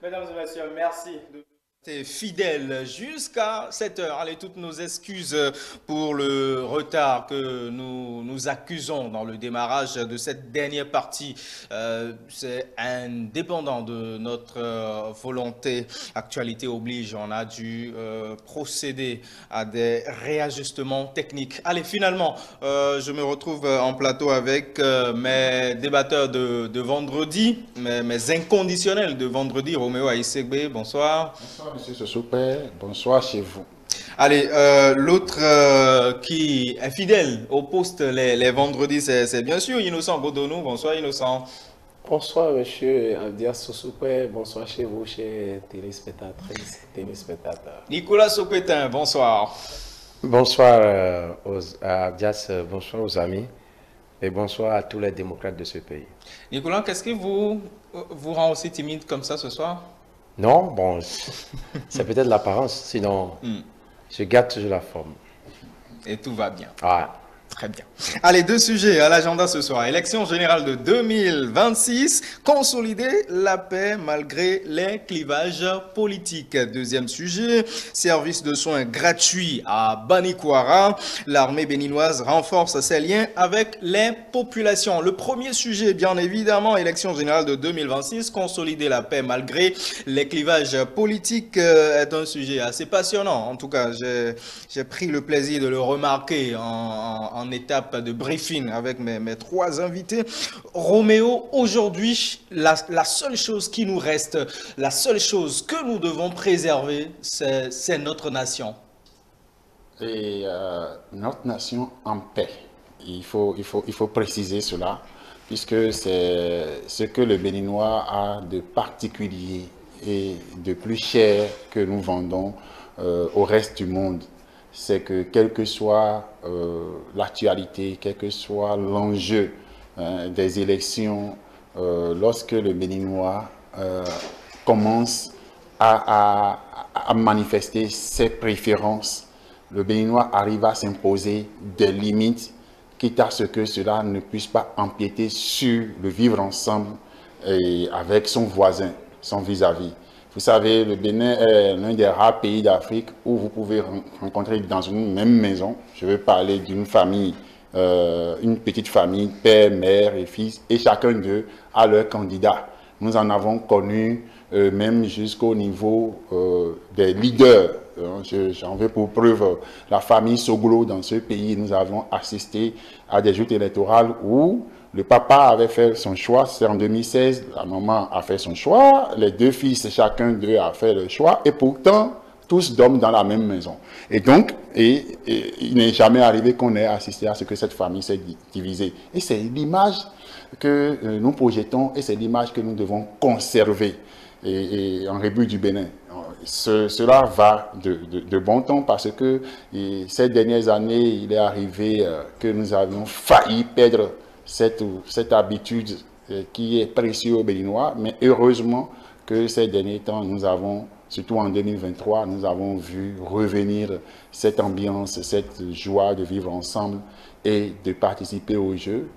Mesdames et messieurs, merci de rester fidèles jusqu'à cette heure. Allez, toutes nos excuses pour le retard que nous accusons dans le démarrage de cette dernière partie. C'est indépendant de notre volonté. Actualité oblige, on a dû procéder à des réajustements techniques. Allez, finalement, je me retrouve en plateau avec mes débatteurs de vendredi, mes inconditionnels de vendredi. Roméo Aïssegbe, bonsoir. Bonsoir, monsieur Sosopé. Bonsoir chez vous. Allez, l'autre qui est fidèle au poste les vendredis, c'est bien sûr Innocent Godonou. Bonsoir, Innocent. Bonsoir, monsieur Abdias Sosoukwe. Bonsoir chez vous, chers téléspectatrices, téléspectateurs. Nicolas Sopetin, bonsoir. Bonsoir à Abdias, bonsoir aux amis et bonsoir à tous les démocrates de ce pays. Nicolas, qu'est-ce qui vous rend aussi timide comme ça ce soir? Non, bon, c'est peut-être l'apparence, sinon je garde toujours la forme. Et tout va bien. Ah. Très bien. Allez, deux sujets à l'agenda ce soir. Élection générale de 2026, consolider la paix malgré les clivages politiques. Deuxième sujet, service de soins gratuits à Banikwara. L'armée béninoise renforce ses liens avec les populations. Le premier sujet, bien évidemment, élection générale de 2026, consolider la paix malgré les clivages politiques est un sujet assez passionnant. En tout cas, j'ai pris le plaisir de le remarquer en étape de briefing avec mes trois invités. Roméo, aujourd'hui, la seule chose qui nous reste, la seule chose que nous devons préserver, c'est notre nation. Et notre nation en paix. Il faut préciser cela, puisque c'est ce que le Béninois a de particulier et de plus cher que nous vendons au reste du monde. C'est que quelle que soit l'actualité, quel que soit l'enjeu des élections, lorsque le Béninois commence à manifester ses préférences, le Béninois arrive à s'imposer des limites, quitte à ce que cela ne puisse pas empiéter sur le vivre ensemble et avec son voisin, son vis-à-vis. Vous savez, le Bénin est l'un des rares pays d'Afrique où vous pouvez rencontrer dans une même maison, je veux parler d'une famille, une petite famille, père, mère et fils, et chacun d'eux a leur candidat. Nous en avons connu même jusqu'au niveau des leaders. J'en veux pour preuve la famille Soglo dans ce pays. Nous avons assisté à des joutes électorales où le papa avait fait son choix, c'est en 2016, la maman a fait son choix, les deux fils, chacun d'eux a fait le choix, et pourtant, tous dorment dans la même maison. Et donc, il n'est jamais arrivé qu'on ait assisté à ce que cette famille s'est divisée. Et c'est l'image que nous projetons, et c'est l'image que nous devons conserver en République du Bénin. Cela va de bon ton parce que ces dernières années, il est arrivé que nous avions failli perdre cette habitude qui est précieuse aux Béninois, mais heureusement que ces derniers temps, nous avons, surtout en 2023, nous avons vu revenir cette ambiance, cette joie de vivre ensemble et de participer au jeu.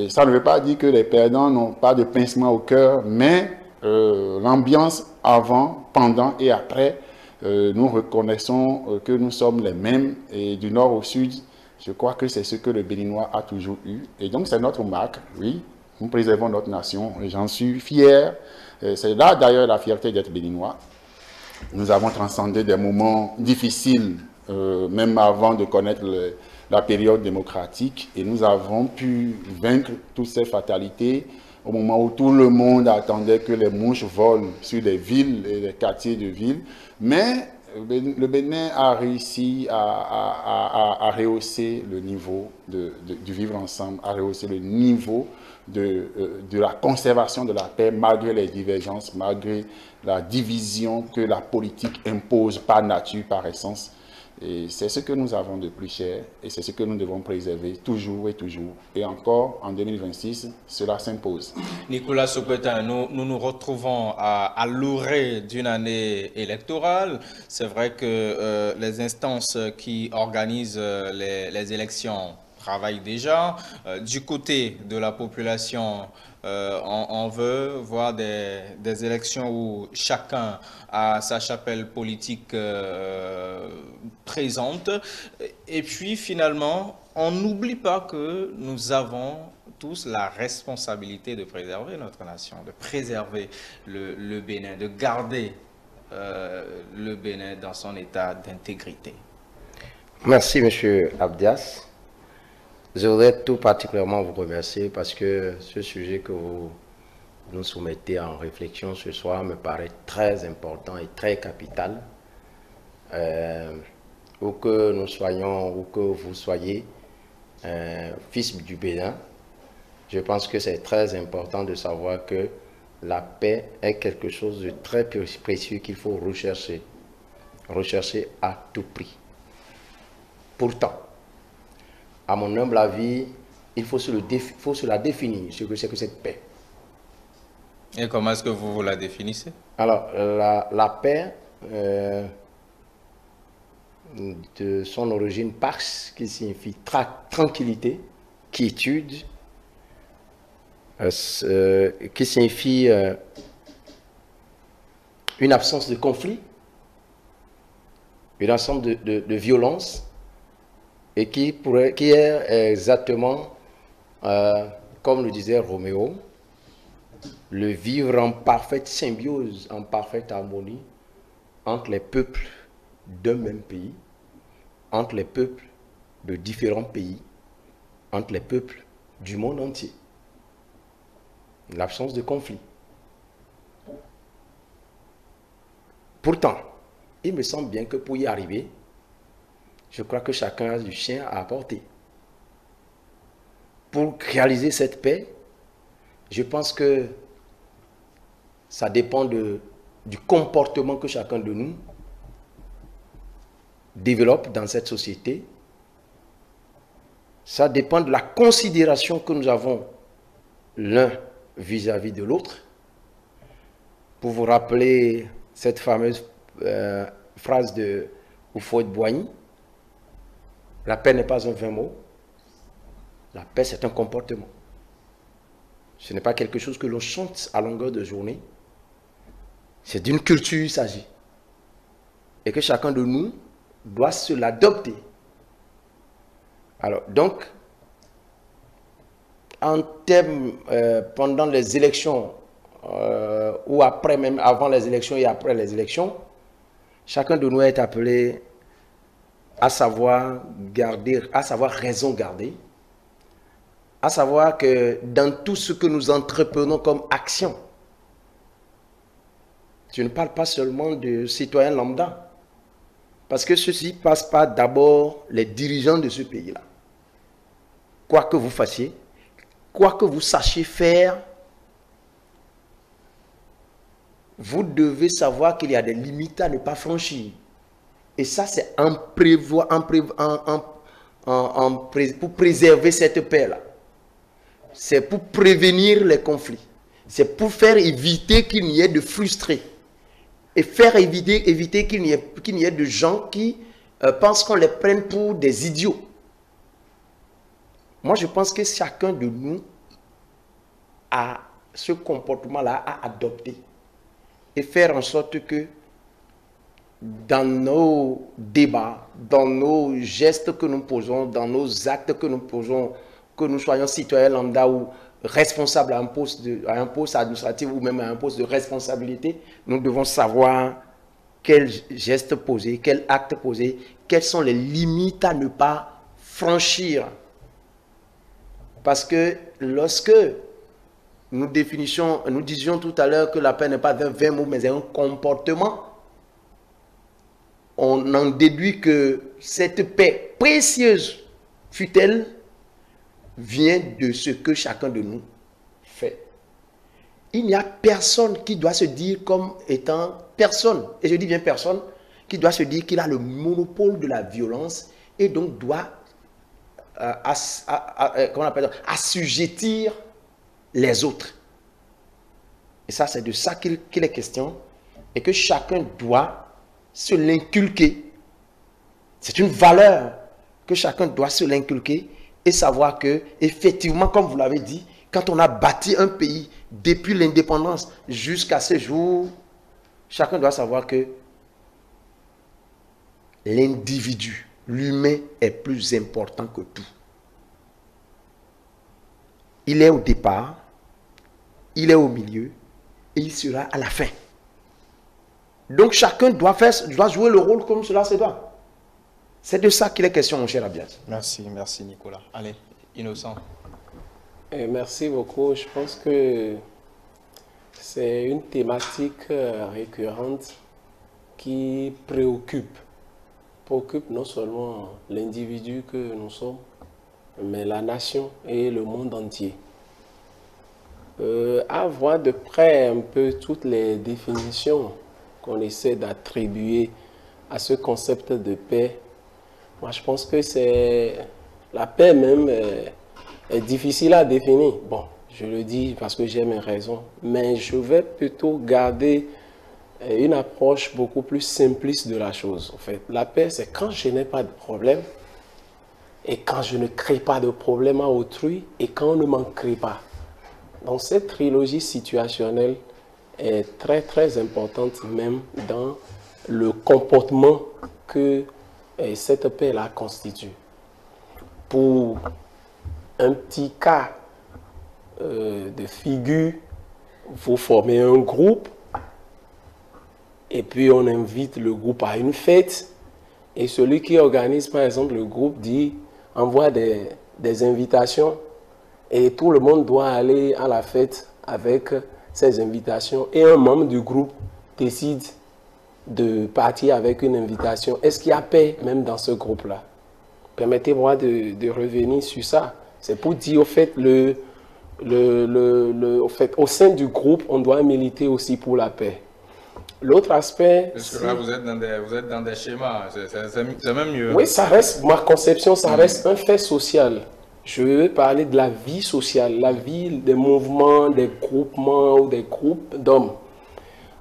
Ça ne veut pas dire que les perdants n'ont pas de pincement au cœur, mais l'ambiance avant, pendant et après, nous reconnaissons que nous sommes les mêmes et du nord au sud. Je crois que c'est ce que le Béninois a toujours eu. Et donc, c'est notre marque, oui. Nous préservons notre nation et j'en suis fier. C'est là, d'ailleurs, la fierté d'être Béninois. Nous avons transcendé des moments difficiles, même avant de connaître la période démocratique. Et nous avons pu vaincre toutes ces fatalités au moment où tout le monde attendait que les mouches volent sur les villes et les quartiers de ville. Mais le Bénin a réussi à rehausser le niveau du vivre ensemble, à rehausser le niveau de la conservation de la paix malgré les divergences, malgré la division que la politique impose par nature, par essence. Et c'est ce que nous avons de plus cher et c'est ce que nous devons préserver toujours et toujours. Et encore, en 2026, cela s'impose. Nicolas Sopetin, nous retrouvons à l'orée d'une année électorale. C'est vrai que les instances qui organisent les élections travaille déjà. Du côté de la population, on veut voir des élections où chacun a sa chapelle politique présente. Et puis finalement, on n'oublie pas que nous avons tous la responsabilité de préserver notre nation, de préserver le Bénin, de garder le Bénin dans son état d'intégrité. Merci, Monsieur Abdias. Je voudrais tout particulièrement vous remercier parce que ce sujet que vous nous soumettez en réflexion ce soir me paraît très important et très capital. Où que nous soyons, où que vous soyez, fils du Bénin, je pense que c'est très important de savoir que la paix est quelque chose de très précieux qu'il faut rechercher à tout prix. Pourtant, à mon humble avis, il faut se la définir, ce que c'est que cette paix. Et comment est-ce que vous la définissez? Alors, la paix, de son origine pax, qui signifie tranquillité, quiétude, qui signifie une absence de conflit, une absence de violence, et qui est exactement, comme le disait Roméo, le vivre en parfaite symbiose, en parfaite harmonie entre les peuples d'un même pays, entre les peuples de différents pays, entre les peuples du monde entier. L'absence de conflit. Pourtant, il me semble bien que pour y arriver, je crois que chacun a du chien à apporter. Pour réaliser cette paix, je pense que ça dépend du comportement que chacun de nous développe dans cette société. Ça dépend de la considération que nous avons l'un vis-à-vis de l'autre. Pour vous rappeler cette fameuse phrase de Houphouët-Boigny, la paix n'est pas un vain mot, la paix c'est un comportement. Ce n'est pas quelque chose que l'on chante à longueur de journée, c'est d'une culture il s'agit. Et que chacun de nous doit se l'adopter. Alors, donc, en termes, pendant les élections, ou après, même avant les élections et après les élections, chacun de nous est appelé à savoir garder, à savoir raison garder, à savoir que dans tout ce que nous entreprenons comme action, je ne parle pas seulement de citoyens lambda, parce que ceci passe par d'abord les dirigeants de ce pays-là. Quoi que vous fassiez, quoi que vous sachiez faire, vous devez savoir qu'il y a des limites à ne pas franchir. Et ça, c'est pour préserver cette paix-là. C'est pour prévenir les conflits. C'est pour faire éviter qu'il n'y ait de frustrés. Et faire éviter qu'il n'y ait de gens qui pensent qu'on les prenne pour des idiots. Moi, je pense que chacun de nous a ce comportement-là à adopter. Et faire en sorte que dans nos débats, dans nos gestes que nous posons, dans nos actes que nous posons, que nous soyons citoyens lambda ou responsables à un poste administratif ou même à un poste de responsabilité, nous devons savoir quels gestes poser, quels actes poser, quelles sont les limites à ne pas franchir. Parce que lorsque nous disions tout à l'heure que la paix n'est pas un vain mot, mais un comportement, on en déduit que cette paix précieuse, fut-elle, vient de ce que chacun de nous fait. Il n'y a personne qui doit se dire comme étant personne, et je dis bien personne, qui doit se dire qu'il a le monopole de la violence et donc doit assujettir les autres. Et ça, c'est de ça qu'il est question, et que chacun doit se l'inculquer. C'est une valeur que chacun doit se l'inculquer et savoir que, effectivement, comme vous l'avez dit, quand on a bâti un pays depuis l'indépendance jusqu'à ce jour, chacun doit savoir que l'individu, l'humain est plus important que tout. Il est au départ, il est au milieu et il sera à la fin. Donc chacun doit jouer le rôle comme cela se doit. C'est de ça qu'il est question, mon cher Abias. Merci Nicolas. Allez, Innocent. Merci beaucoup. Je pense que c'est une thématique récurrente qui préoccupe non seulement l'individu que nous sommes, mais la nation et le monde entier. À voir de près un peu toutes les définitions qu'on essaie d'attribuer à ce concept de paix, moi je pense que la paix même est difficile à définir. Bon, je le dis parce que j'ai mes raisons, mais je vais plutôt garder une approche beaucoup plus simpliste de la chose. En fait, la paix, c'est quand je n'ai pas de problème et quand je ne crée pas de problème à autrui et quand on ne m'en crée pas. Donc, cette trilogie situationnelle est très, très importante même dans le comportement que cette paix-là constitue. Pour un petit cas de figure, vous formez un groupe et puis on invite le groupe à une fête et celui qui organise par exemple le groupe envoie des invitations et tout le monde doit aller à la fête avec ces invitations et un membre du groupe décide de partir avec une invitation. Est-ce qu'il y a paix même dans ce groupe-là? Permettez-moi de revenir sur ça. C'est pour dire au fait, au sein du groupe, on doit militer aussi pour la paix. L'autre aspect... Parce que là, vous êtes dans des schémas, c'est même mieux. Oui, ça reste, ma conception, ça reste un fait social. Je veux parler de la vie sociale, la vie des mouvements, des groupements ou des groupes d'hommes.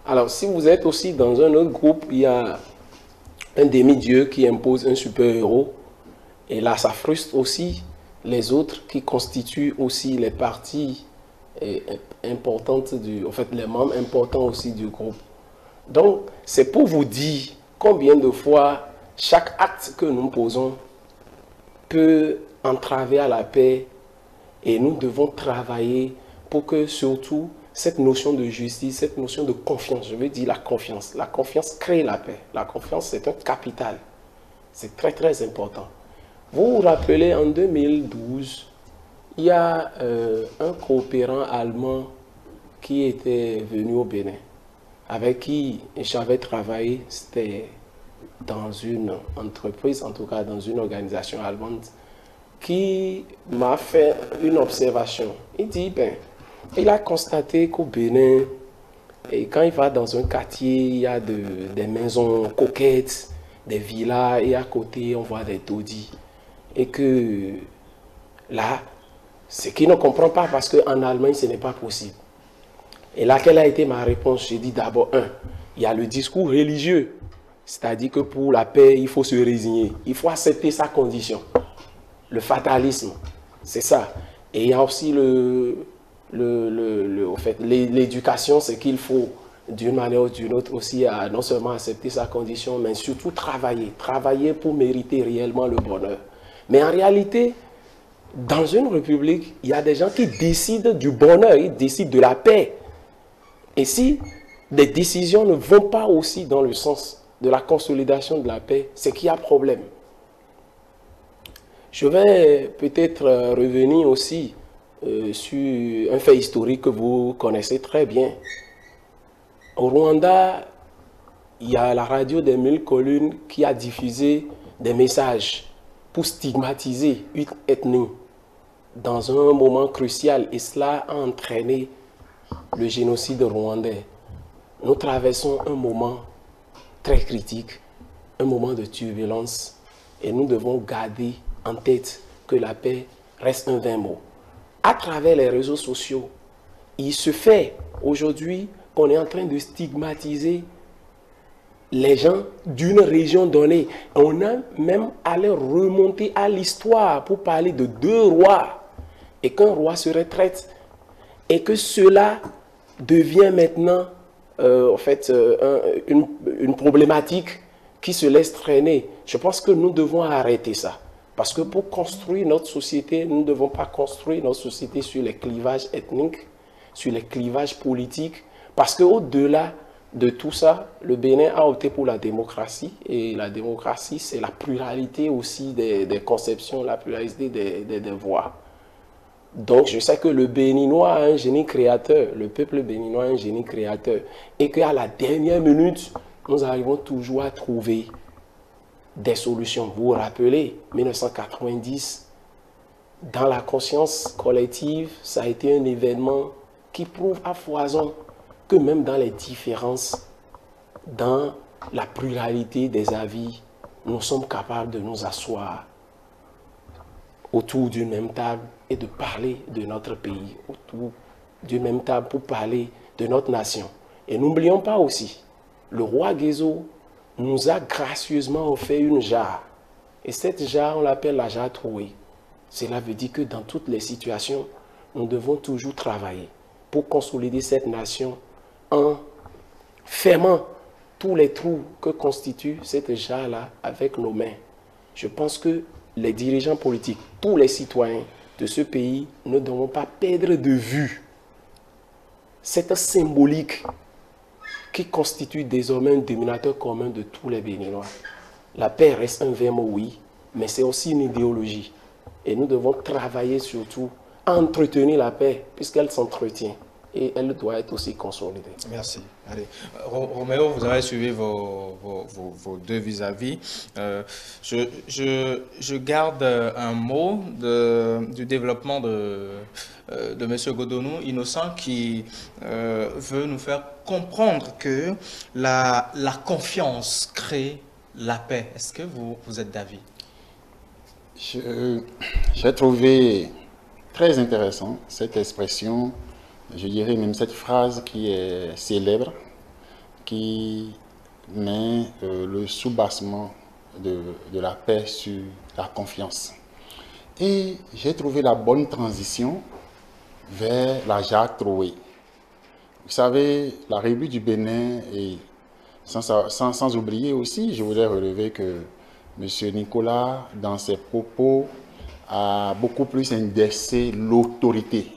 Alors, si vous êtes aussi dans un autre groupe, il y a un demi-dieu qui impose un super-héros. Et là, ça frustre aussi les autres qui constituent aussi les parties importantes les membres importants aussi du groupe. Donc, c'est pour vous dire combien de fois chaque acte que nous posons peut entraver à la paix et nous devons travailler pour que surtout cette notion de justice, cette notion de confiance, je veux dire la confiance crée la paix. La confiance, c'est un capital. C'est très, très important. Vous vous rappelez, en 2012, il y a un coopérant allemand qui était venu au Bénin, avec qui j'avais travaillé, c'était dans une entreprise, en tout cas dans une organisation allemande, qui m'a fait une observation. Il dit, il a constaté qu'au Bénin, et quand il va dans un quartier, il y a des maisons coquettes, des villas, et à côté, on voit des taudis. Et que là, ce qu'il ne comprend pas, parce qu'en Allemagne, ce n'est pas possible. Et là, quelle a été ma réponse? J'ai dit d'abord, il y a le discours religieux. C'est-à-dire que pour la paix, il faut se résigner. Il faut accepter sa condition. Le fatalisme, c'est ça. Et il y a aussi l'éducation, c'est qu'il faut, d'une manière ou d'une autre, aussi non seulement accepter sa condition, mais surtout travailler. Travailler pour mériter réellement le bonheur. Mais en réalité, dans une république, il y a des gens qui décident du bonheur, ils décident de la paix. Et si des décisions ne vont pas aussi dans le sens de la consolidation de la paix, c'est qu'il y a problème. Je vais peut-être revenir aussi sur un fait historique que vous connaissez très bien. Au Rwanda, il y a la radio des 1000 collines qui a diffusé des messages pour stigmatiser une ethnie dans un moment crucial. Et cela a entraîné le génocide rwandais. Nous traversons un moment très critique, un moment de turbulence. Et nous devons garder en tête que la paix reste un vain mot. À travers les réseaux sociaux, il se fait aujourd'hui qu'on est en train de stigmatiser les gens d'une région donnée. On a même allé remonter à l'histoire pour parler de 2 rois et qu'un roi se retraite et que cela devient maintenant une problématique qui se laisse traîner. Je pense que nous devons arrêter ça. Parce que pour construire notre société, nous ne devons pas construire notre société sur les clivages ethniques, sur les clivages politiques. Parce qu'au-delà de tout ça, le Bénin a opté pour la démocratie. Et la démocratie, c'est la pluralité aussi des conceptions, la pluralité des voix. Donc, je sais que le Béninois a un génie créateur, le peuple béninois a un génie créateur. Et qu'à la dernière minute, nous arrivons toujours à trouver des solutions. Vous vous rappelez, 1990, dans la conscience collective, ça a été un événement qui prouve à foison que même dans les différences, dans la pluralité des avis, nous sommes capables de nous asseoir autour d'une même table et de parler de notre pays, autour d'une même table pour parler de notre nation. Et n'oublions pas aussi, le roi Guézo nous a gracieusement offert une jarre. Et cette jarre, on l'appelle la jarre trouée. Cela veut dire que dans toutes les situations, nous devons toujours travailler pour consolider cette nation en fermant tous les trous que constitue cette jarre-là avec nos mains. Je pense que les dirigeants politiques, tous les citoyens de ce pays ne devront pas perdre de vue cette symbolique qui constitue désormais un dénominateur commun de tous les Béninois. La paix reste un verbe, oui, mais c'est aussi une idéologie. Et nous devons travailler surtout à entretenir la paix, puisqu'elle s'entretient. Et elle doit être aussi consolidée. Merci. Allez. Roméo, vous avez suivi vos 2 vis-à-vis. Je garde un mot du développement de M. Godonou, Innocent, qui veut nous faire comprendre que la confiance crée la paix. Est-ce que vous êtes d'avis? J'ai trouvé très intéressant cette expression, je dirais même cette phrase qui est célèbre, qui met le soubassement de la paix sur la confiance. Et j'ai trouvé la bonne transition vers la jarre trouée. Vous savez, la République du Bénin, et sans oublier aussi, je voudrais relever que M. Nicolas, dans ses propos, a beaucoup plus indexé l'autorité,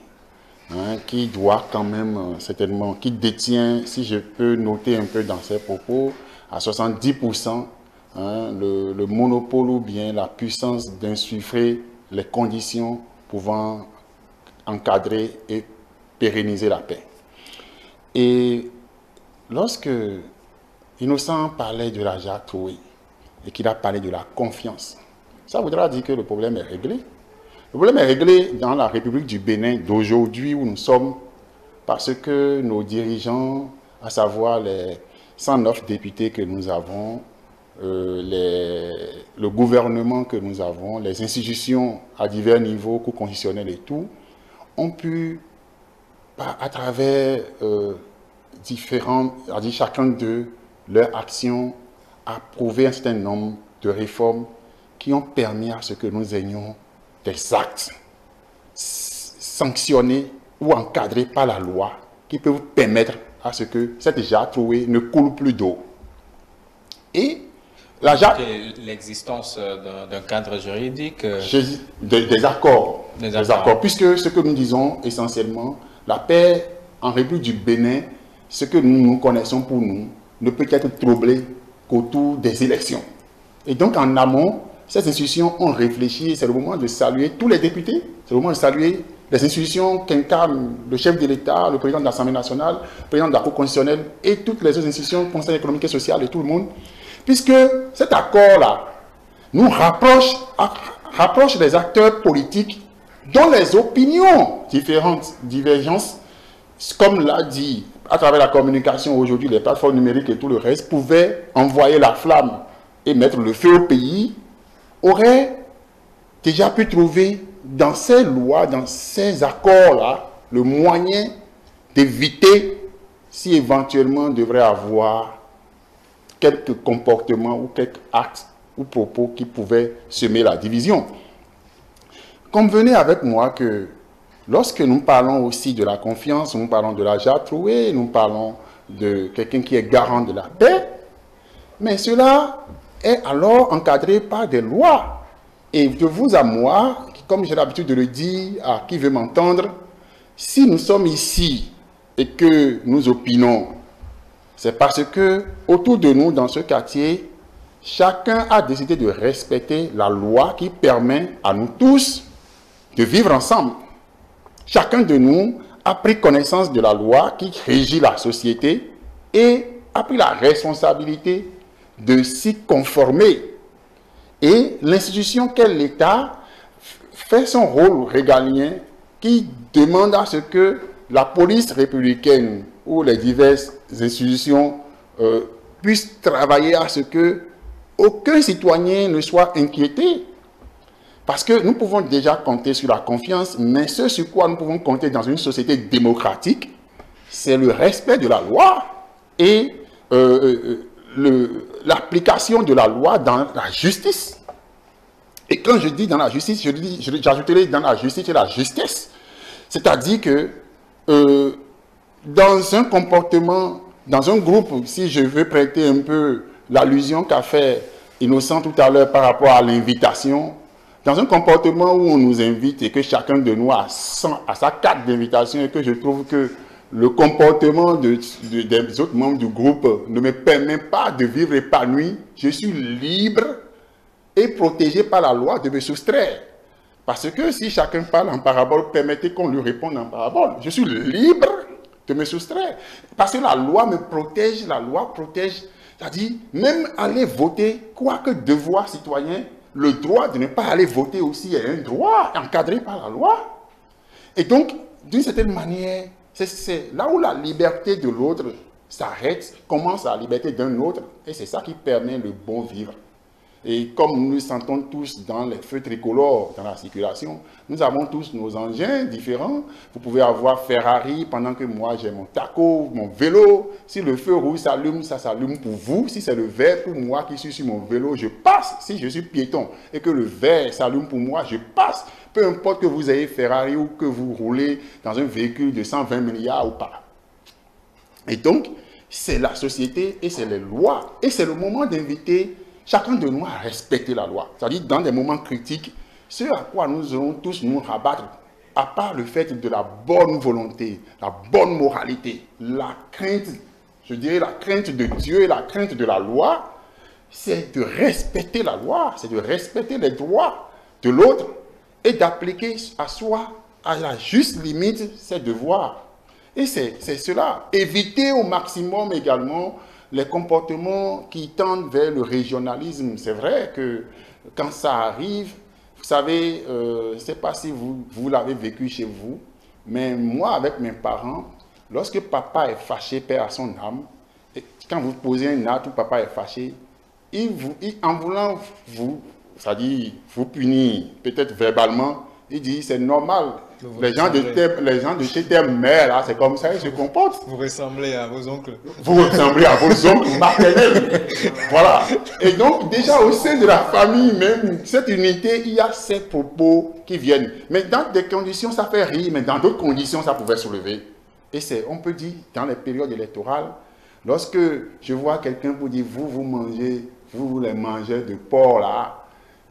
qui doit quand même certainement, qui détient, si je peux noter un peu dans ses propos, à 70%, le monopole ou bien la puissance d'insuffler les conditions pouvant encadrer et pérenniser la paix. Et lorsque Innocent parlait de la jarre trouée et qu'il a parlé de la confiance, ça voudra dire que le problème est réglé. Le problème est réglé dans la République du Bénin d'aujourd'hui où nous sommes parce que nos dirigeants, à savoir les 109 députés que nous avons, le gouvernement que nous avons, les institutions à divers niveaux, cours constitutionnels et tout, ont pu, à travers chacun d'eux, leur action, approuver un certain nombre de réformes qui ont permis à ce que nous ayons des actes sanctionnés ou encadrés par la loi qui peuvent permettre à ce que cette jarre trouée ne coule plus d'eau. Et la jarre... L'existence d'un cadre juridique... Des accords. Puisque ce que nous disons essentiellement, la paix en République du Bénin, ce que nous connaissons pour nous, ne peut être troublé qu'autour des élections. Et donc en amont, ces institutions ont réfléchi, c'est le moment de saluer tous les députés, c'est le moment de saluer les institutions qu'incarne le chef de l'État, le président de l'Assemblée nationale, le président de la Cour constitutionnelle et toutes les autres institutions, Conseil économique et social et tout le monde, puisque cet accord-là nous rapproche les acteurs politiques dont les opinions différentes, divergences, comme l'a dit à travers la communication aujourd'hui, les plateformes numériques et tout le reste, pouvaient envoyer la flamme et mettre le feu au pays, auraient déjà pu trouver dans ces lois, dans ces accords-là, le moyen d'éviter, si éventuellement on devrait avoir quelques comportements ou quelques actes ou propos qui pouvaient semer la division. Convenez avec moi que lorsque nous parlons aussi de la confiance, nous parlons de la jarre trouée, nous parlons de quelqu'un qui est garant de la paix, mais cela est alors encadré par des lois. Et de vous à moi, comme j'ai l'habitude de le dire à qui veut m'entendre, si nous sommes ici et que nous opinons, c'est parce que autour de nous, dans ce quartier, chacun a décidé de respecter la loi qui permet à nous tous de vivre ensemble. Chacun de nous a pris connaissance de la loi qui régit la société et a pris la responsabilité de s'y conformer. Et l'institution qu'est l'État fait son rôle régalien qui demande à ce que la police républicaine ou les diverses institutions puissent travailler à ce que aucun citoyen ne soit inquiété. Parce que nous pouvons déjà compter sur la confiance, mais ce sur quoi nous pouvons compter dans une société démocratique, c'est le respect de la loi et l'application de la loi dans la justice. Et quand je dis dans la justice, j'ajouterai dans la justice et la justesse. C'est-à-dire que dans un comportement, dans un groupe, si je veux prêter un peu l'allusion qu'a fait Innocent tout à l'heure par rapport à l'invitation, dans un comportement où on nous invite et que chacun de nous a sa carte d'invitation et que je trouve que le comportement des autres membres du groupe ne me permet pas de vivre épanoui, je suis libre et protégé par la loi de me soustraire. Parce que si chacun parle en parabole, permettez qu'on lui réponde en parabole. Je suis libre de me soustraire. Parce que la loi me protège, la loi protège, c'est-à-dire même aller voter, quoique devoir citoyen, le droit de ne pas aller voter aussi est un droit encadré par la loi. Et donc, d'une certaine manière, c'est là où la liberté de l'autre s'arrête, commence à la liberté d'un autre, et c'est ça qui permet le bon vivre. Et comme nous le sentons tous dans les feux tricolores, dans la circulation, nous avons tous nos engins différents. Vous pouvez avoir Ferrari pendant que moi j'ai mon taco, mon vélo. Si le feu rouge s'allume, ça s'allume pour vous. Si c'est le vert pour moi qui suis sur mon vélo, je passe. Si je suis piéton et que le vert s'allume pour moi, je passe. Peu importe que vous ayez Ferrari ou que vous roulez dans un véhicule de 120 milliards ou pas. Et donc, c'est la société et c'est les lois. Et c'est le moment d'inviter chacun de nous à respecter la loi. C'est-à-dire, dans des moments critiques, ce à quoi nous allons tous nous rabattre, à part le fait de la bonne volonté, la bonne moralité, la crainte, je dirais la crainte de Dieu et la crainte de la loi, c'est de respecter la loi, c'est de respecter les droits de l'autre et d'appliquer à soi, à la juste limite, ses devoirs. Et c'est cela. Éviter au maximum également les comportements qui tendent vers le régionalisme. C'est vrai que quand ça arrive, vous savez, je ne sais pas si vous l'avez vécu chez vous, mais moi, avec mes parents, lorsque papa est fâché, père à son âme, et quand vous posez un acte où papa est fâché, en voulant c'est-à-dire vous punir, peut-être verbalement, il dit c'est normal. Les gens de chez tes mères, là, c'est comme ça, ils se comportent. Vous ressemblez à vos oncles. Vous ressemblez à vos oncles maternels. Voilà. Et donc, déjà, au sein de la famille même, cette unité, il y a ces propos qui viennent. Mais dans des conditions, ça fait rire, mais dans d'autres conditions, ça pouvait soulever. Et on peut dire, dans les périodes électorales, lorsque je vois quelqu'un vous dire, vous les mangez de porc, là,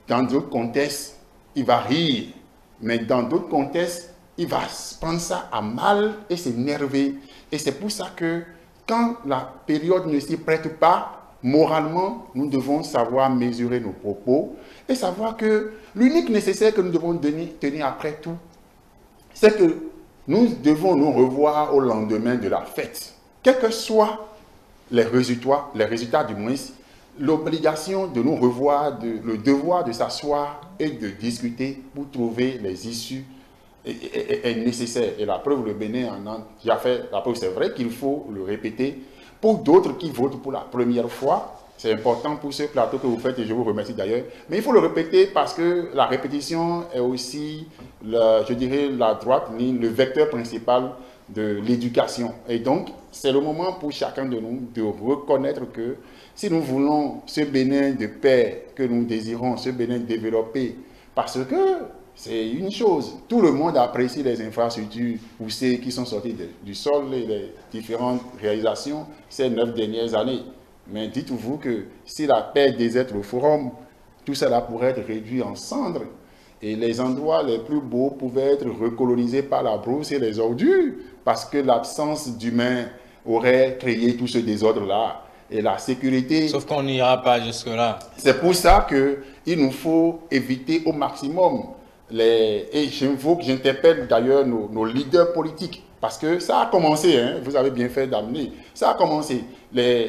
dans d'autres contextes, il va rire. Mais dans d'autres contextes, il va prendre ça à mal et s'énerver. Et c'est pour ça que quand la période ne s'y prête pas, moralement, nous devons savoir mesurer nos propos et savoir que l'unique nécessaire que nous devons tenir après tout, c'est que nous devons nous revoir au lendemain de la fête. Quels que soient les résultats du moins, l'obligation de nous revoir, le devoir de s'asseoir et de discuter pour trouver les issues est nécessaire. Et la preuve, le Bénin en a déjà fait. La preuve, c'est vrai qu'il faut le répéter. Pour d'autres qui votent pour la première fois, c'est important pour ce plateau que vous faites et je vous remercie d'ailleurs. Mais il faut le répéter parce que la répétition est aussi, je dirais, la droite ligne, le vecteur principal de l'éducation. Et donc, c'est le moment pour chacun de nous de reconnaître que si nous voulons ce Bénin de paix que nous désirons, ce Bénin développé, parce que c'est une chose, tout le monde apprécie les infrastructures poussées qui sont sorties du sol et les différentes réalisations ces 9 dernières années. Mais dites-vous que si la paix déserte le forum, tout cela pourrait être réduit en cendres. Et les endroits les plus beaux pouvaient être recolonisés par la brousse et les ordures, parce que l'absence d'humains aurait créé tout ce désordre-là. Et la sécurité... Sauf qu'on n'ira pas jusque-là. C'est pour ça qu'il nous faut éviter au maximum et j'interpelle d'ailleurs nos leaders politiques, parce que ça a commencé, hein, vous avez bien fait d'amener, ça a commencé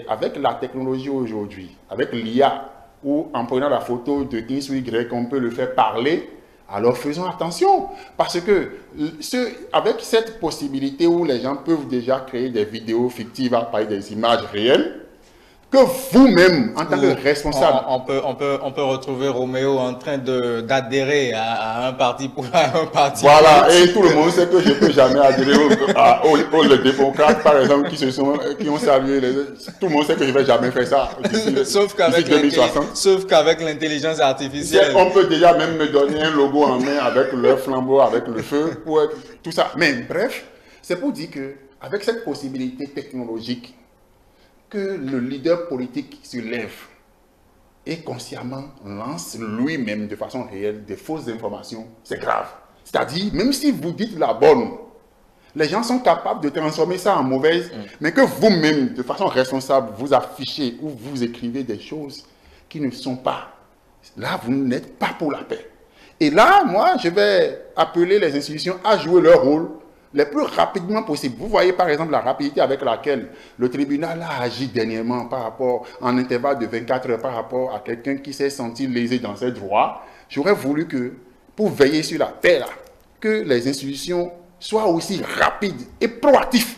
avec la technologie aujourd'hui, avec l'IA, où en prenant la photo de X ou Y, on peut le faire parler, alors faisons attention, parce que avec cette possibilité où les gens peuvent déjà créer des vidéos fictives à partir des images réelles, que vous-même, en tant que responsable... On peut retrouver Roméo en train d'adhérer à un parti pour un parti. Voilà, et tout le monde sait que je ne peux jamais adhérer aux démocrates, par exemple, qui ont salué tout le monde sait que je ne vais jamais faire ça. Sauf qu'avec l'intelligence artificielle. On peut déjà même me donner un logo en main avec le flambeau, avec le feu, pour tout ça. Mais bref, c'est pour dire qu'avec cette possibilité technologique, que le leader politique se lève et consciemment lance lui-même de façon réelle des fausses informations, c'est grave. C'est-à-dire, même si vous dites la bonne, les gens sont capables de transformer ça en mauvaise, mais que vous-même, de façon responsable, vous affichez ou vous écrivez des choses qui ne sont pas. Là, vous n'êtes pas pour la paix. Et là, moi, je vais appeler les institutions à jouer leur rôle le plus rapidement possible. Vous voyez par exemple la rapidité avec laquelle le tribunal a agi dernièrement par rapport, en intervalle de 24 heures, par rapport à quelqu'un qui s'est senti lésé dans ses droits. J'aurais voulu que, pour veiller sur la paix, là, que les institutions soient aussi rapides et proactives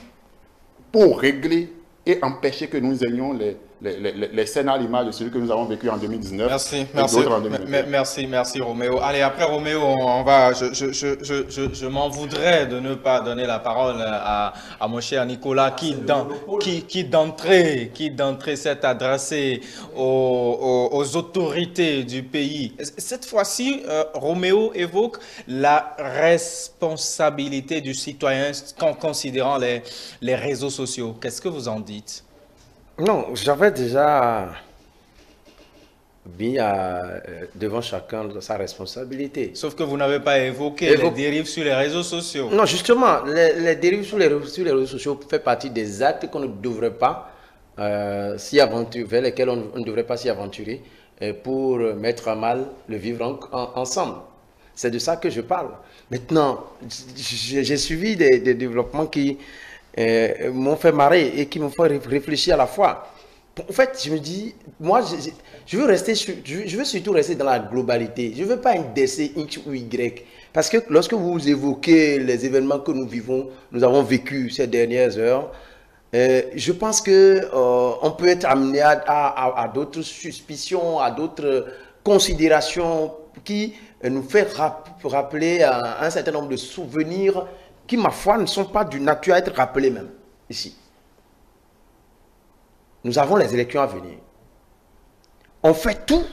pour régler et empêcher que nous ayons les scènes à l'image de celui que nous avons vécu en 2019. Merci Roméo. Allez, après Roméo, je m'en voudrais de ne pas donner la parole à mon cher Nicolas qui d'entrée s'est adressé aux autorités du pays. Cette fois-ci, Roméo évoque la responsabilité du citoyen en considérant les réseaux sociaux. Qu'est-ce que vous en dites? Non, j'avais déjà mis devant chacun sa responsabilité. Sauf que vous n'avez pas évoqué les dérives sur les réseaux sociaux. Non, justement, les dérives sur les réseaux sociaux font partie des actes qu'on ne devrait pas s'y aventurer, vers lesquels on ne devrait pas s'y aventurer pour mettre à mal le vivre ensemble. C'est de ça que je parle. Maintenant, j'ai suivi des développements qui m'ont fait marrer et qui m'ont fait réfléchir à la fois. En fait, je me dis, moi, je veux surtout rester dans la globalité. Je ne veux pas indexer X ou Y. Parce que lorsque vous évoquez les événements que nous avons vécus ces dernières heures, je pense qu'on peut être amené à d'autres suspicions, à d'autres considérations qui nous fait rappeler un certain nombre de souvenirs qui, ma foi, ne sont pas d'une nature à être rappelés même ici. Nous avons les élections à venir. On fait tout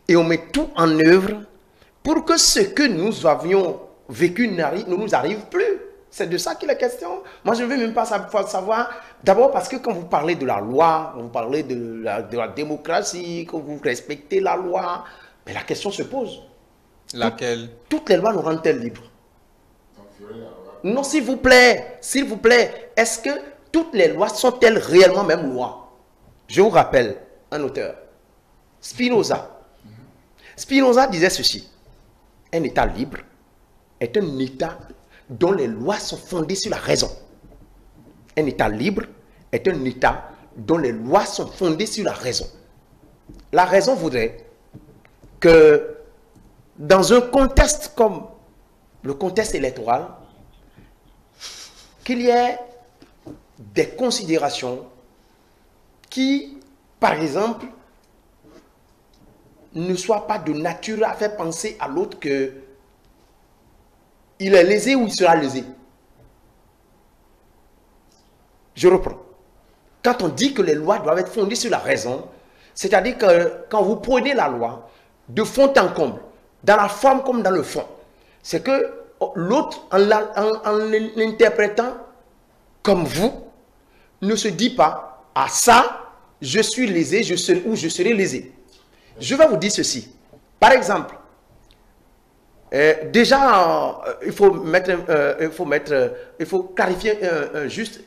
et on met tout en œuvre pour que ce que nous avions vécu ne nous arrive plus. C'est de ça qu'il est question. Moi, je ne veux même pas savoir. D'abord parce que quand vous parlez de la loi, vous parlez de la démocratie, que vous respectez la loi, mais la question se pose. Laquelle? Toutes les lois nous rendent-elles libres? Non, s'il vous plaît, est-ce que toutes les lois sont-elles réellement même lois? Je vous rappelle un auteur, Spinoza. Spinoza disait ceci: un État libre est un État dont les lois sont fondées sur la raison. Un État libre est un État dont les lois sont fondées sur la raison. La raison voudrait que dans un contexte comme le contexte électoral, qu'il y ait des considérations qui, par exemple, ne soient pas de nature à faire penser à l'autre que il est lésé ou il sera lésé. Je reprends. Quand on dit que les lois doivent être fondées sur la raison, c'est-à-dire que quand vous prenez la loi de fond en comble, dans la forme comme dans le fond, c'est que l'autre, en l'interprétant comme vous, ne se dit pas, à ça, je suis lésé, je serai lésé. Je vais vous dire ceci. Par exemple, déjà, il faut clarifier juste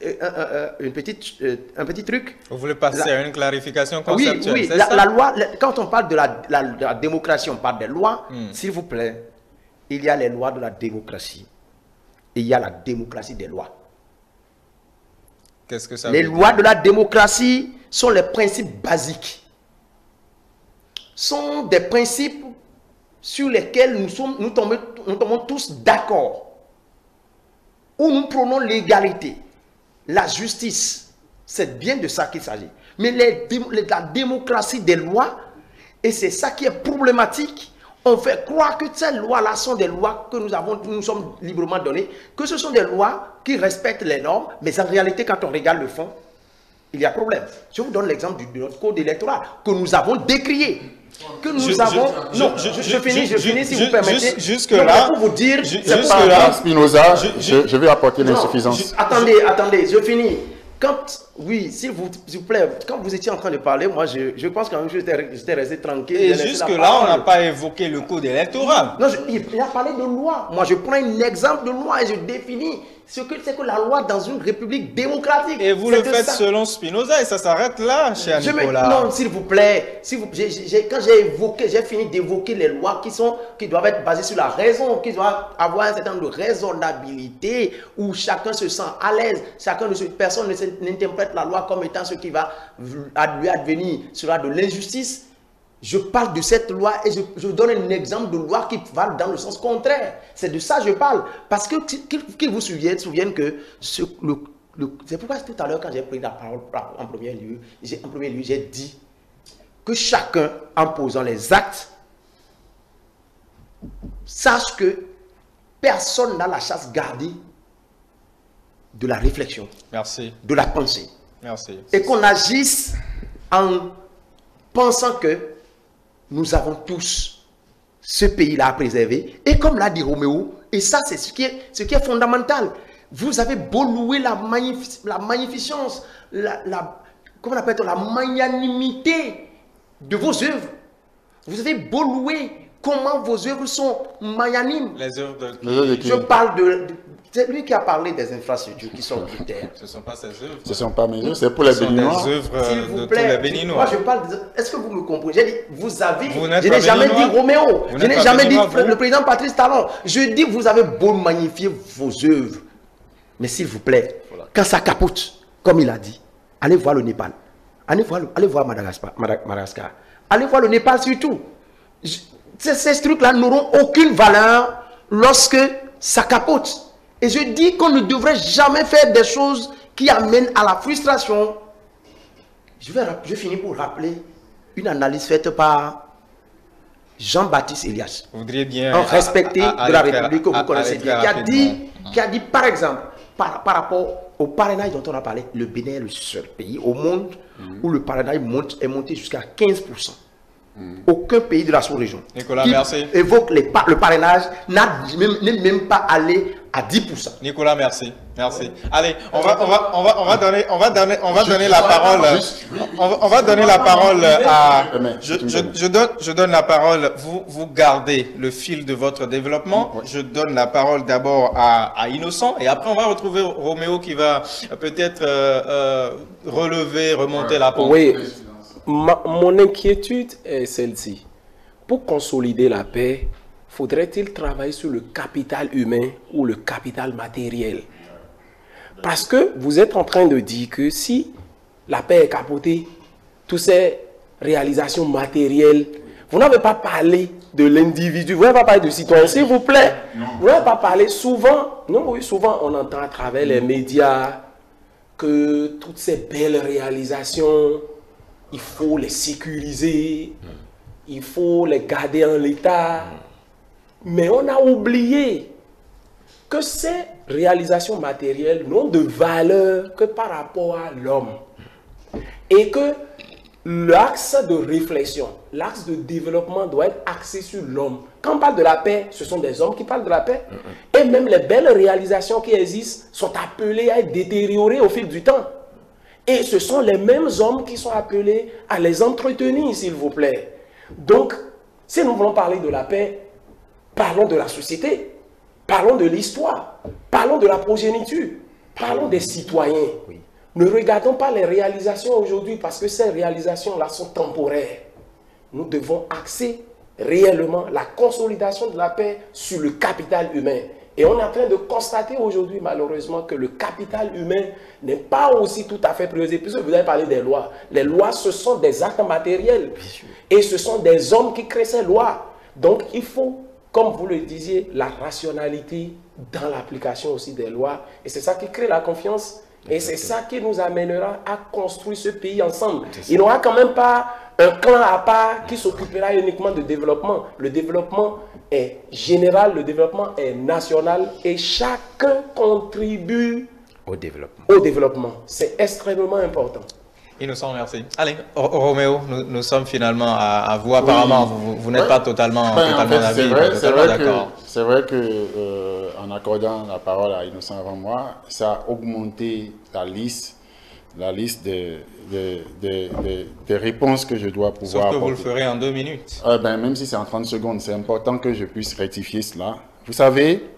un petit truc. Vous voulez passer à une clarification conceptuelle? Oui, la loi, quand on parle de la démocratie, on parle des lois. S'il vous plaît, il y a les lois de la démocratie et il y a la démocratie des lois. Qu'est-ce que ça veut dire? Les lois de la démocratie sont les principes basiques. Sont des principes sur lesquels nous tombons tous d'accord, où nous prenons l'égalité, la justice. C'est bien de ça qu'il s'agit. Mais la démocratie des lois, et c'est ça qui est problématique, on fait croire que ces lois-là sont des lois que nous sommes librement données, que ce sont des lois qui respectent les normes, mais en réalité, quand on regarde le fond, il y a problème. Je vous donne l'exemple de notre code électoral, que nous avons décrié. Que nous avons... Je finis si vous permettez. Jusque-là, pour vous dire... Jusque-là, Spinoza, je vais apporter l'insuffisance. Attendez, je finis. Oui, s'il vous plaît, quand vous étiez en train de parler, moi, je pense quand même que j'étais resté tranquille. Et jusque-là, on n'a pas évoqué le code électoral. Non, il a parlé de loi. Moi, je prends un exemple de loi et je définis ce que c'est que la loi dans une république démocratique. Et vous le faites selon Spinoza et ça s'arrête là, cher Nicolas. Non, s'il vous plaît. Quand j'ai fini d'évoquer les lois qui doivent être basées sur la raison, qui doivent avoir un certain nombre de raisonnabilité, où chacun se sent à l'aise, personne n'interprète la loi comme étant ce qui va lui advenir sera de l'injustice. Je parle de cette loi et je donne un exemple de loi qui va dans le sens contraire. C'est de ça que je parle. Parce que qu'ils vous souviennent que c'est pourquoi tout à l'heure quand j'ai pris la parole en premier lieu, j'ai dit que chacun, en posant les actes, sache que personne n'a la chasse gardée de la réflexion, de la pensée. Merci. Et qu'on agisse en pensant que nous avons tous ce pays-là à préserver. Et comme l'a dit Roméo, et ça c'est ce qui est fondamental, vous avez beau louer la magnificence, comment on appelle ça, la magnanimité de vos œuvres. Vous avez beau louer comment vos œuvres sont magnanimes. Les œuvres de... Je parle de c'est lui qui a parlé des infrastructures qui sont de terre. Ce ne sont pas ses œuvres. Ce ne sont pas mes œuvres, c'est pour les Béninois. Ce sont des œuvres de tous les Béninois. Moi, je parle. Est-ce que vous me comprenez? J'ai dit, je n'ai jamais dit Roméo. Je n'ai jamais dit le président Patrice Talon. Je dis, vous avez beau magnifier vos œuvres. Mais s'il vous plaît, quand ça capote, comme il a dit, allez voir le Népal. Allez voir Madagascar. Allez voir le Népal surtout. Ces trucs-là n'auront aucune valeur lorsque ça capote. Et je dis qu'on ne devrait jamais faire des choses qui amènent à la frustration. Je finis pour rappeler une analyse faite par Jean-Baptiste Elias. Vous voudriez bien un respecté de la République que vous connaissez bien, qui a dit par exemple, par rapport au parrainage dont on a parlé, le Bénin est le seul pays au monde où le parrainage est monté jusqu'à 15%. Aucun pays de la sous-région qui évoque le parrainage n'est même pas allé à 10%. Nicolas, merci. Merci. Allez, on va donner la parole. On va donner la parole à. Je donne la parole. Vous gardez le fil de votre développement. Je donne la parole d'abord à Innocent et après on va retrouver Roméo qui va peut-être remonter la pente. Oui. Mon inquiétude est celle-ci. Pour consolider la paix, faudrait-il travailler sur le capital humain ou le capital matériel? Parce que vous êtes en train de dire que si la paix est capotée, toutes ces réalisations matérielles, vous n'avez pas parlé de l'individu, vous n'avez pas parlé de citoyen, s'il vous plaît. Vous n'avez pas parlé souvent, souvent on entend à travers les médias que toutes ces belles réalisations, il faut les sécuriser, il faut les garder en l'état. Mais on a oublié que c'est réalisations matérielles n'ont de valeur que par rapport à l'homme. Et que l'axe de réflexion, l'axe de développement doit être axé sur l'homme. Quand on parle de la paix, ce sont des hommes qui parlent de la paix. Et même les belles réalisations qui existent sont appelées à être détériorées au fil du temps. Et ce sont les mêmes hommes qui sont appelés à les entretenir, s'il vous plaît. Donc, si nous voulons parler de la paix, parlons de la société, parlons de l'histoire, parlons de la progéniture, parlons des citoyens. Oui. Ne regardons pas les réalisations aujourd'hui parce que ces réalisations-là sont temporaires. Nous devons axer réellement la consolidation de la paix sur le capital humain. Et on est en train de constater aujourd'hui, malheureusement, que le capital humain n'est pas aussi tout à fait priorisé. Puisque vous avez parlé des lois. Les lois, ce sont des actes matériels. Et ce sont des hommes qui créent ces lois. Donc, il faut, comme vous le disiez, la rationalité dans l'application aussi des lois. Et c'est ça qui crée la confiance. Et c'est ça qui nous amènera à construire ce pays ensemble. Il n'y aura quand même pas un clan à part qui s'occupera uniquement de développement. Le développement est général, le développement est national et chacun contribue Au développement. au développement. C'est extrêmement important. Innocent, merci. Allez, Roméo, nous sommes finalement à vous. Apparemment, vous n'êtes pas totalement d'avis. C'est vrai que en accordant la parole à Innocent avant moi, ça a augmenté la liste des réponses que je dois pouvoir Sauf que vous apporter. le ferez en 2 minutes. Même si c'est en 30 secondes, c'est important que je puisse rectifier cela. Vous savez,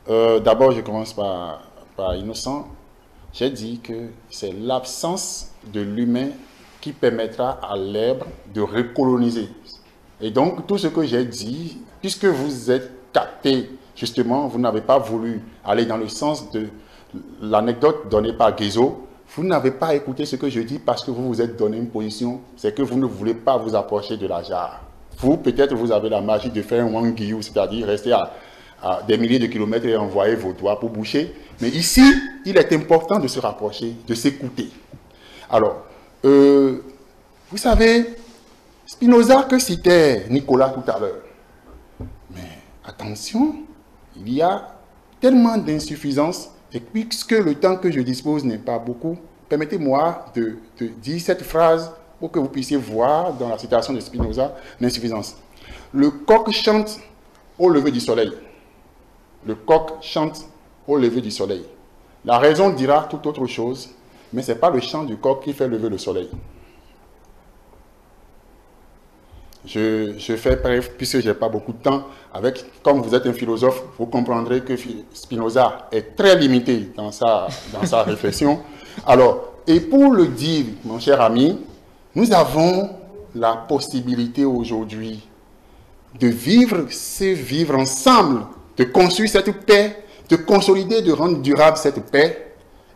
d'abord je commence par Innocent. J'ai dit que c'est l'absence de l'humain qui permettra à l'herbe de recoloniser. Et donc, tout ce que j'ai dit, puisque vous êtes capté, justement, vous n'avez pas voulu aller dans le sens de l'anecdote donnée par Guézo, vous n'avez pas écouté ce que je dis parce que vous vous êtes donné une position, c'est que vous ne voulez pas vous approcher de la jarre. Vous, peut-être, vous avez la magie de faire un wangyu, c'est-à-dire rester à des milliers de kilomètres et envoyer vos doigts pour boucher. Mais ici, il est important de se rapprocher, de s'écouter. Alors, vous savez, Spinoza que citait Nicolas tout à l'heure. Mais attention, il y a tellement d'insuffisance, et puisque le temps que je dispose n'est pas beaucoup, permettez-moi de dire cette phrase pour que vous puissiez voir dans la citation de Spinoza l'insuffisance. Le coq chante au lever du soleil. Le coq chante au lever du soleil. La raison dira toute autre chose, mais ce n'est pas le chant du coq qui fait lever le soleil. Je fais bref, puisque je n'ai pas beaucoup de temps. Comme vous êtes un philosophe, vous comprendrez que Spinoza est très limité dans sa réflexion. Alors, et pour le dire, mon cher ami, nous avons la possibilité aujourd'hui de vivre ensemble, de construire cette paix, de consolider, de rendre durable cette paix,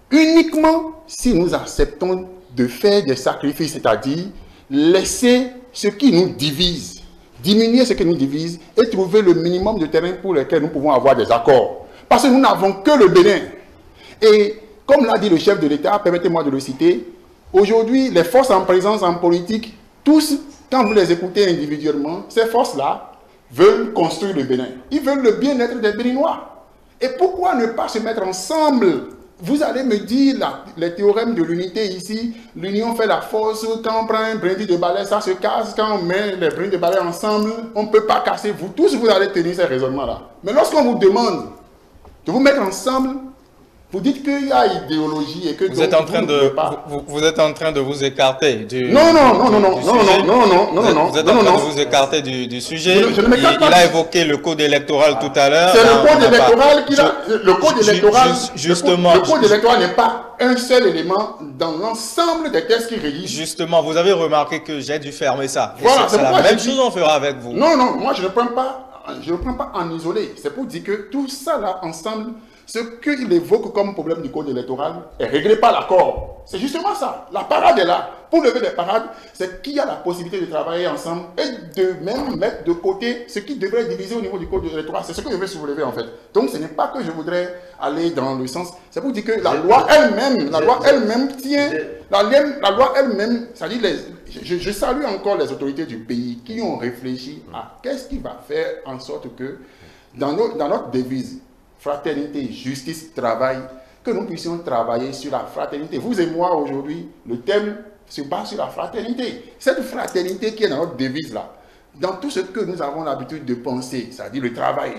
uniquement si nous acceptons de faire des sacrifices, c'est-à-dire laisser ce qui nous divise, diminuer ce qui nous divise et trouver le minimum de terrain pour lequel nous pouvons avoir des accords. Parce que nous n'avons que le Bénin. Et comme l'a dit le chef de l'État, permettez-moi de le citer, aujourd'hui, les forces en présence en politique, tous, quand vous les écoutez individuellement, ces forces-là veulent construire le Bénin. Ils veulent le bien-être des Béninois. Et pourquoi ne pas se mettre ensemble? Vous allez me dire les théorèmes de l'unité ici, l'union fait la force, quand on prend un brin de balai, ça se casse, quand on met les brins de balai ensemble, on ne peut pas casser. Vous tous, vous allez tenir ces raisonnements-là. Mais lorsqu'on vous demande de vous mettre ensemble, vous dites qu'il y a idéologie et que vous êtes en train de vous écarter du non. Vous êtes en train de vous écarter du sujet. Il a évoqué le code électoral tout à l'heure. C'est le code électoral qu'il a. Le code électoral, justement, le code électoral n'est pas un seul élément dans l'ensemble des textes qui régissent. Justement, vous avez remarqué que j'ai dû fermer ça. Voilà, c'est la même chose, on fera avec vous. Non, moi je ne prends pas en isolé. C'est pour dire que tout ça là ensemble. Ce qu'il évoque comme problème du code électoral est réglé par l'accord. C'est justement ça. La parade est là. Pour lever des parades, c'est qu'il y a la possibilité de travailler ensemble et de même mettre de côté ce qui devrait diviser au niveau du code électoral. C'est ce que je veux soulever en fait. Donc ce n'est pas que je voudrais aller dans le sens... C'est pour dire que la loi elle-même tient... La loi elle-même, c'est-à-dire je salue encore les autorités du pays qui ont réfléchi à qu'est-ce qui va faire en sorte que dans notre devise, fraternité, justice, travail, que nous puissions travailler sur la fraternité. Vous et moi, aujourd'hui, le thème se base sur la fraternité. Cette fraternité qui est dans notre devise là, dans tout ce que nous avons l'habitude de penser, c'est-à-dire le travail,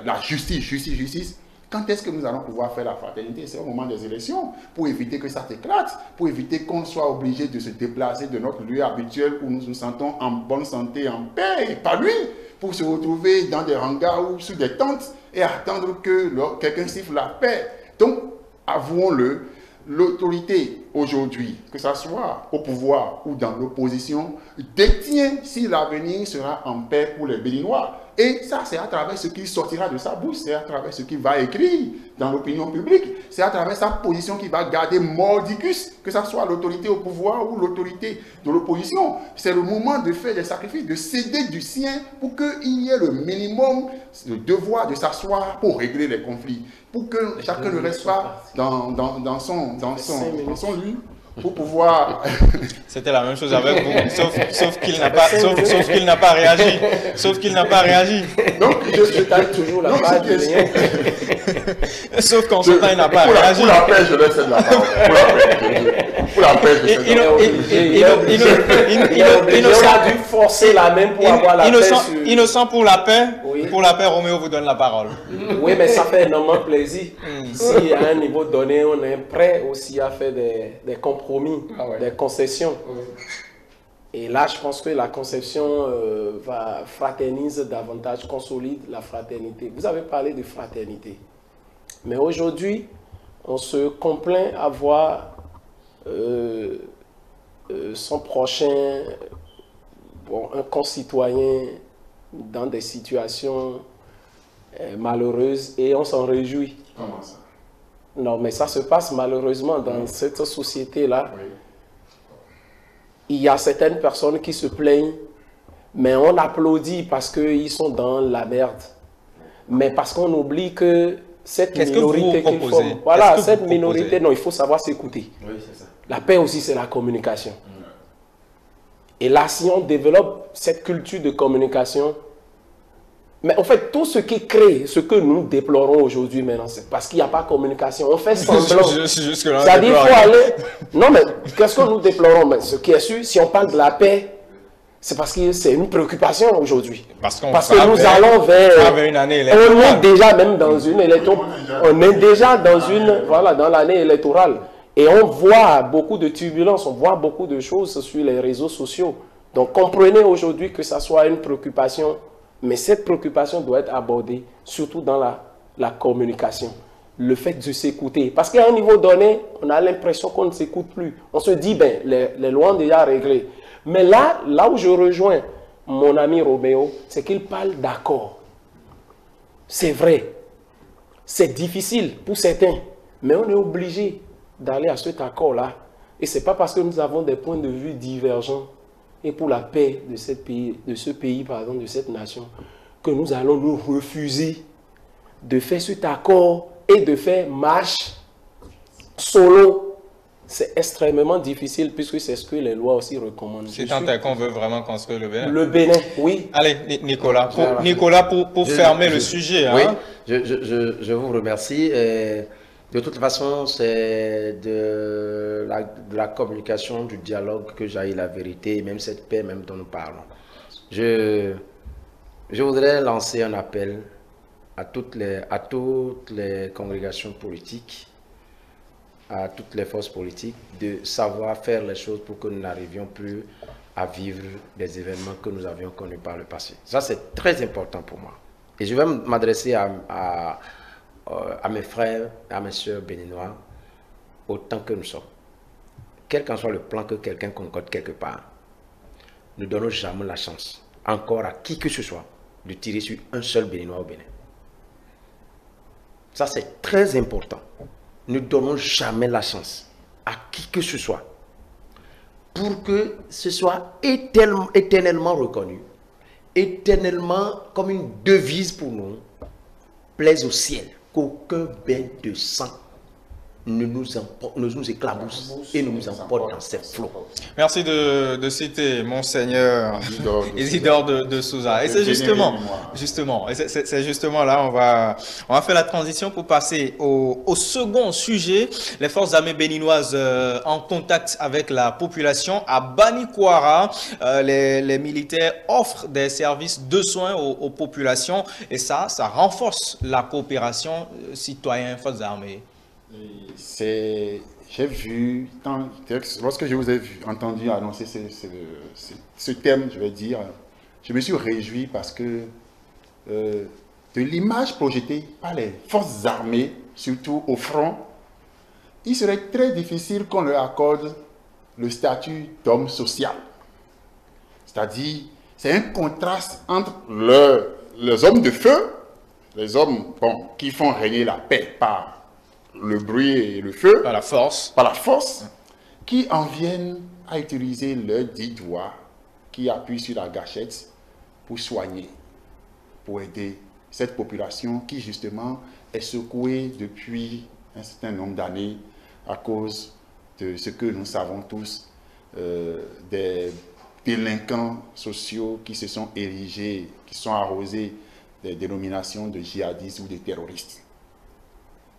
la justice, justice, quand est-ce que nous allons pouvoir faire la fraternité? C'est au moment des élections, pour éviter que ça s'éclate, pour éviter qu'on soit obligé de se déplacer de notre lieu habituel où nous nous sentons en bonne santé, en paix, épanoui, pour se retrouver dans des hangars ou sous des tentes et attendre que quelqu'un siffle la paix. Donc, avouons-le, l'autorité aujourd'hui, que ce soit au pouvoir ou dans l'opposition, détient si l'avenir sera en paix pour les Béninois. Et ça, c'est à travers ce qui sortira de sa bouche, c'est à travers ce qu'il va écrire dans l'opinion publique, c'est à travers sa position qu'il va garder mordicus, que ce soit l'autorité au pouvoir ou l'autorité de l'opposition. C'est le moment de faire des sacrifices, de céder du sien pour qu'il y ait le minimum, le devoir de s'asseoir pour régler les conflits, pour que chacun ne reste pas dans son lit. Pour pouvoir... C'était la même chose avec vous, sauf qu'il n'a pas, sauf qu'il n'a pas réagi. Sauf qu'il n'a pas réagi. Donc, je taille toujours la page de rien. Sauf qu'en ce temps, il n'a pas réagi. Pour la paix, je laisse de la parole. Pour la paix, je laisse de la parole. Il a dû forcer la main pour avoir la paix. Innocent pour la paix. Oui. Pour la paix, Roméo vous donne la parole. Oui, mais ça fait énormément plaisir. Si à un niveau donné, on est prêt aussi à faire des compromis, des concessions. Et là, je pense que la conception fraternise davantage, consolide la fraternité. Vous avez parlé de fraternité. Mais aujourd'hui, on se complaint à voir son prochain, un concitoyen dans des situations malheureuses et on s'en réjouit. Comment ça? Non, mais ça se passe malheureusement dans cette société-là. Oui. Il y a certaines personnes qui se plaignent, mais on applaudit parce qu'ils sont dans la merde. Mais parce qu'on oublie que cette minorité qu'ils forment, voilà, cette minorité, non, il faut savoir s'écouter. Oui, c'est ça. La paix aussi, c'est la communication. Et là, si on développe cette culture de communication, mais en fait, tout ce qui crée ce que nous déplorons aujourd'hui maintenant, c'est parce qu'il n'y a pas de communication. On fait semblant. C'est-à-dire qu'il faut aller... Non, mais qu'est-ce que nous déplorons? Mais ce qui est sûr, si on parle de la paix, c'est parce que c'est une préoccupation aujourd'hui. Parce que nous allons vers... une année électorale. On est déjà même dans une électorale. On est déjà dans une... Voilà, dans l'année électorale. Et on voit beaucoup de turbulences, on voit beaucoup de choses sur les réseaux sociaux. Donc comprenez aujourd'hui que ça soit une préoccupation. Mais cette préoccupation doit être abordée, surtout dans la communication. Le fait de s'écouter. Parce qu'à un niveau donné, on a l'impression qu'on ne s'écoute plus. On se dit, ben, les lois ont déjà réglé. Mais là où je rejoins mon ami Roméo, c'est qu'il parle d'accord. C'est vrai. C'est difficile pour certains. Mais on est obligé d'aller à cet accord-là. Et ce n'est pas parce que nous avons des points de vue divergents et pour la paix de ce pays, pardon, de cette nation, que nous allons nous refuser de faire cet accord et de faire marche solo. C'est extrêmement difficile puisque c'est ce que les lois aussi recommandent. C'est tant qu'on veut vraiment construire le Bénin. Le Bénin, oui. Allez, Nicolas, pour fermer le sujet. Oui, hein. je vous remercie. De toute façon, c'est de la communication, du dialogue que jaillit la vérité, et même cette paix même dont nous parlons. Je voudrais lancer un appel à toutes les congrégations politiques, à toutes les forces politiques, de savoir faire les choses pour que nous n'arrivions plus à vivre des événements que nous avions connus par le passé. Ça, c'est très important pour moi. Et je vais m'adresser à mes frères, à mes soeurs béninois, autant que nous sommes. Quel qu'en soit le plan que quelqu'un concorde quelque part, ne donnons jamais la chance, encore à qui que ce soit, de tirer sur un seul béninois au Bénin. Ça, c'est très important. Ne donnons jamais la chance à qui que ce soit, pour que ce soit éternellement reconnu, éternellement comme une devise pour nous, plaise au ciel, qu'aucun bain de sang nous éclabousse et nous emporte dans ses flots. Merci de citer Monseigneur Isidore de Souza. Et c'est justement, c'est justement là, on va faire la transition pour passer au second sujet. Les forces armées béninoises en contact avec la population. À Banikwara, les militaires offrent des services de soins aux populations et ça renforce la coopération citoyen-forces armées. J'ai vu, lorsque je vous ai entendu annoncer ce thème, je vais dire, je me suis réjoui parce que de l'image projetée par les forces armées, surtout au front, il serait très difficile qu'on leur accorde le statut d'homme social. C'est-à-dire, c'est un contraste entre les hommes de feu, les hommes qui font régner la paix par le bruit et le feu, par la force, qui en viennent à utiliser leurs 10 doigts qui appuient sur la gâchette pour soigner, pour aider cette population qui justement est secouée depuis un certain nombre d'années à cause de ce que nous savons tous, des délinquants sociaux qui se sont érigés, qui sont arrosés des dénominations de djihadistes ou de terroristes.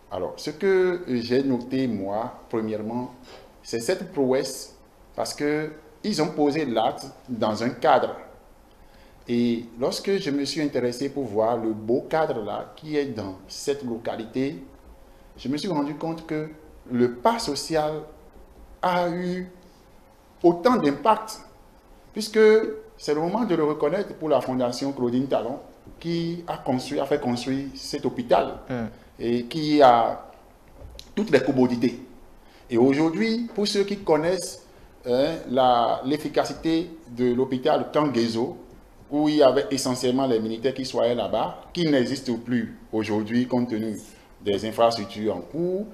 Alors, ce que j'ai noté, moi, premièrement, c'est cette prouesse parce qu'ils ont posé l'acte dans un cadre. Et lorsque je me suis intéressé pour voir le beau cadre-là qui est dans cette localité, je me suis rendu compte que le pas social a eu autant d'impact, puisque c'est le moment de le reconnaître pour la Fondation Claudine Talon qui a fait construire cet hôpital. Et qui a toutes les commodités. Et aujourd'hui, pour ceux qui connaissent l'efficacité de l'hôpital Kangezo, où il y avait essentiellement les militaires qui soignaient là-bas, qui n'existent plus aujourd'hui compte tenu des infrastructures en cours,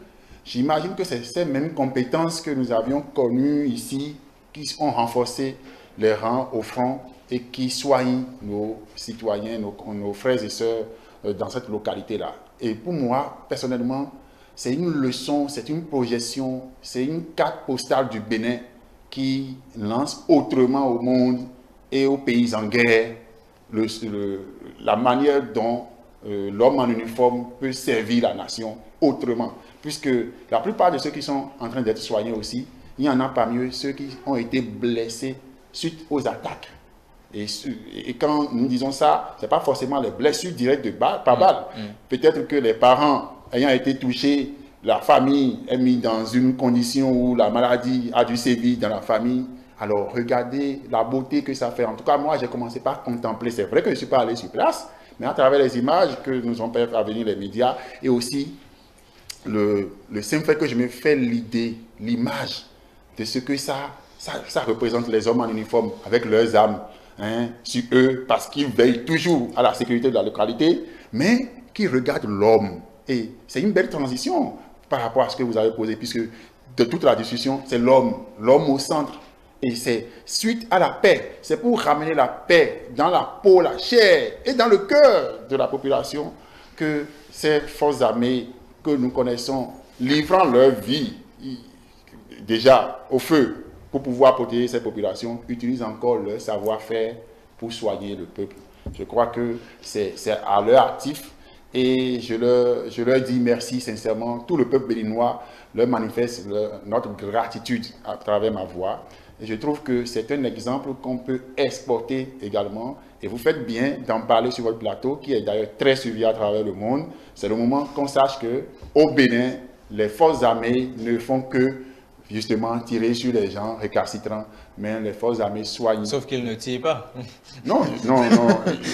j'imagine que c'est ces mêmes compétences que nous avions connues ici, qui ont renforcé les rangs au front et qui soignent nos citoyens, nos frères et sœurs dans cette localité-là. Et pour moi, personnellement, c'est une leçon, c'est une projection, c'est une carte postale du Bénin qui lance autrement au monde et aux pays en guerre la manière dont l'homme en uniforme peut servir la nation autrement. Puisque la plupart de ceux qui sont en train d'être soignés aussi, il y en a parmi eux ceux qui ont été blessés suite aux attaques. Et quand nous disons ça, ce n'est pas forcément les blessures directes par balle. Peut-être que les parents ayant été touchés, la famille est mise dans une condition où la maladie a dû sévir dans la famille. Alors regardez la beauté que ça fait. En tout cas, moi, j'ai commencé par contempler. C'est vrai que je ne suis pas allé sur place, mais à travers les images que nous ont fait parvenir les médias et aussi le simple fait que je me fais l'idée, l'image de ce que ça représente les hommes en uniforme avec leurs armes. Sur eux, parce qu'ils veillent toujours à la sécurité de la localité, mais qui regardent l'homme. Et c'est une belle transition par rapport à ce que vous avez posé, puisque de toute la discussion, c'est l'homme au centre. Et c'est suite à la paix, c'est pour ramener la paix dans la peau, la chair et dans le cœur de la population que ces forces armées que nous connaissons, livrant leur vie déjà au feu, pour pouvoir protéger ces populations, utilisent encore leur savoir-faire pour soigner le peuple. Je crois que c'est à leur actif et je leur dis merci sincèrement. Tout le peuple béninois leur manifeste notre gratitude à travers ma voix. Et je trouve que c'est un exemple qu'on peut exporter également. Et vous faites bien d'en parler sur votre plateau, qui est d'ailleurs très suivi à travers le monde. C'est le moment qu'on sache qu'au Bénin, les forces armées ne font que justement tirer sur les gens récalcitrants, mais les forces armées soignent. Sauf qu'ils ne tirent pas. Non.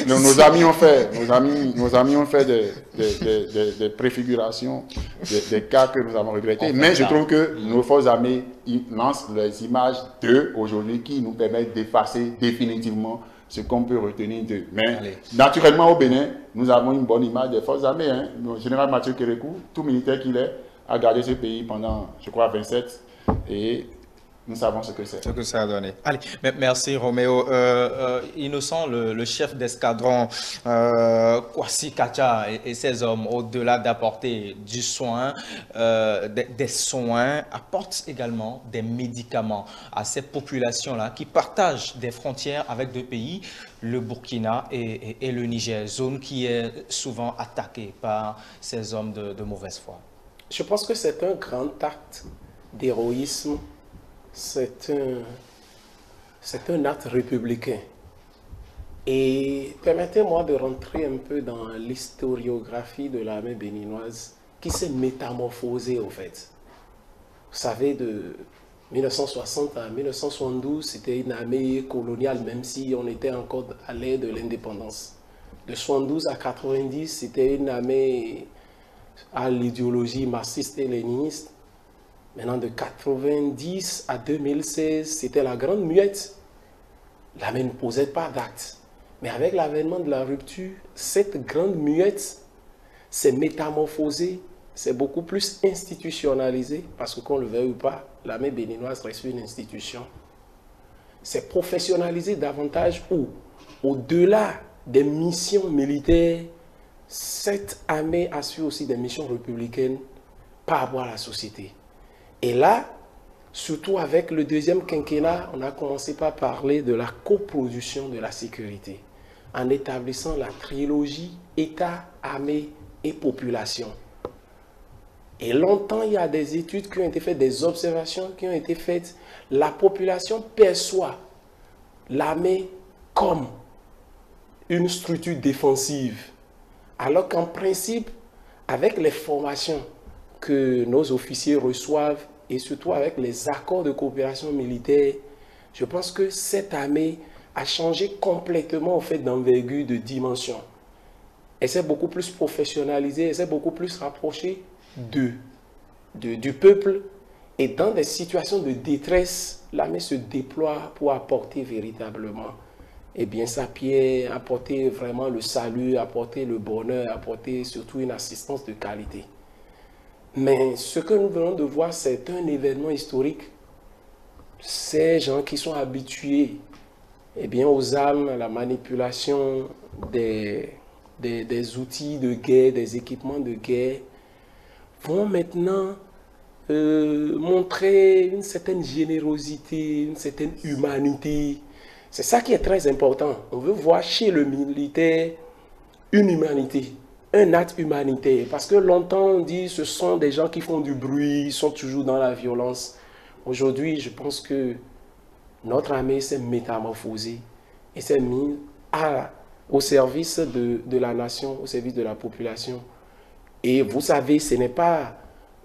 Nos amis ont fait des préfigurations, des cas que nous avons regrettés. Mais je trouve que nos forces armées lancent les images d'eux aujourd'hui qui nous permettent d'effacer définitivement ce qu'on peut retenir d'eux. Mais naturellement au Bénin, nous avons une bonne image des forces armées. Le général Mathieu Kérékou, tout militaire qu'il est, a gardé ce pays pendant, je crois, 27 et nous savons ce que c'est. Ce que ça a donné. Allez, merci Roméo. Innocent, le chef d'escadron Kwasi Kacha et ses hommes, au-delà d'apporter du soin, des soins, apportent également des médicaments à ces populations-là qui partagent des frontières avec deux pays, le Burkina et le Niger, zone qui est souvent attaquée par ces hommes de mauvaise foi. Je pense que c'est un grand acte d'héroïsme. C'est un acte républicain. Et permettez-moi de rentrer un peu dans l'historiographie de l'armée béninoise qui s'est métamorphosée au fait. Vous savez, de 1960 à 1972, c'était une armée coloniale, même si on était encore à l'ère de l'indépendance. De 72 à 90, c'était une armée à l'idéologie marxiste et léniniste. Maintenant, de 90 à 2016, c'était la grande muette. L'armée ne posait pas d'actes. Mais avec l'avènement de la rupture, cette grande muette s'est métamorphosée, c'est beaucoup plus institutionnalisé, parce que qu'on le veuille ou pas, l'armée béninoise reste une institution. C'est professionnalisé davantage où, au-delà des missions militaires, cette armée assure aussi des missions républicaines par rapport à la société. Et là, surtout avec le deuxième quinquennat, on a commencé par parler de la coproduction de la sécurité, en établissant la trilogie État, armée et population. Et longtemps, il y a des études qui ont été faites, des observations qui ont été faites. La population perçoit l'armée comme une structure défensive, alors qu'en principe, avec les formations que nos officiers reçoivent et surtout avec les accords de coopération militaire, je pense que cette armée a changé complètement au fait d'envergure, de dimension. Elle s'est beaucoup plus professionnalisée, elle s'est beaucoup plus rapprochée du peuple, et dans des situations de détresse, l'armée se déploie pour apporter véritablement sa pierre, apporter vraiment le salut, apporter le bonheur, apporter surtout une assistance de qualité. Mais ce que nous venons de voir, c'est un événement historique. Ces gens qui sont habitués aux armes, à la manipulation des outils de guerre, des équipements de guerre, vont maintenant montrer une certaine générosité, une certaine humanité. C'est ça qui est très important. On veut voir chez le militaire une humanité, un acte humanitaire. Parce que longtemps on dit ce sont des gens qui font du bruit, ils sont toujours dans la violence. Aujourd'hui, je pense que notre armée s'est métamorphosée et s'est mise au service de la nation, au service de la population. Et vous savez, ce n'est pas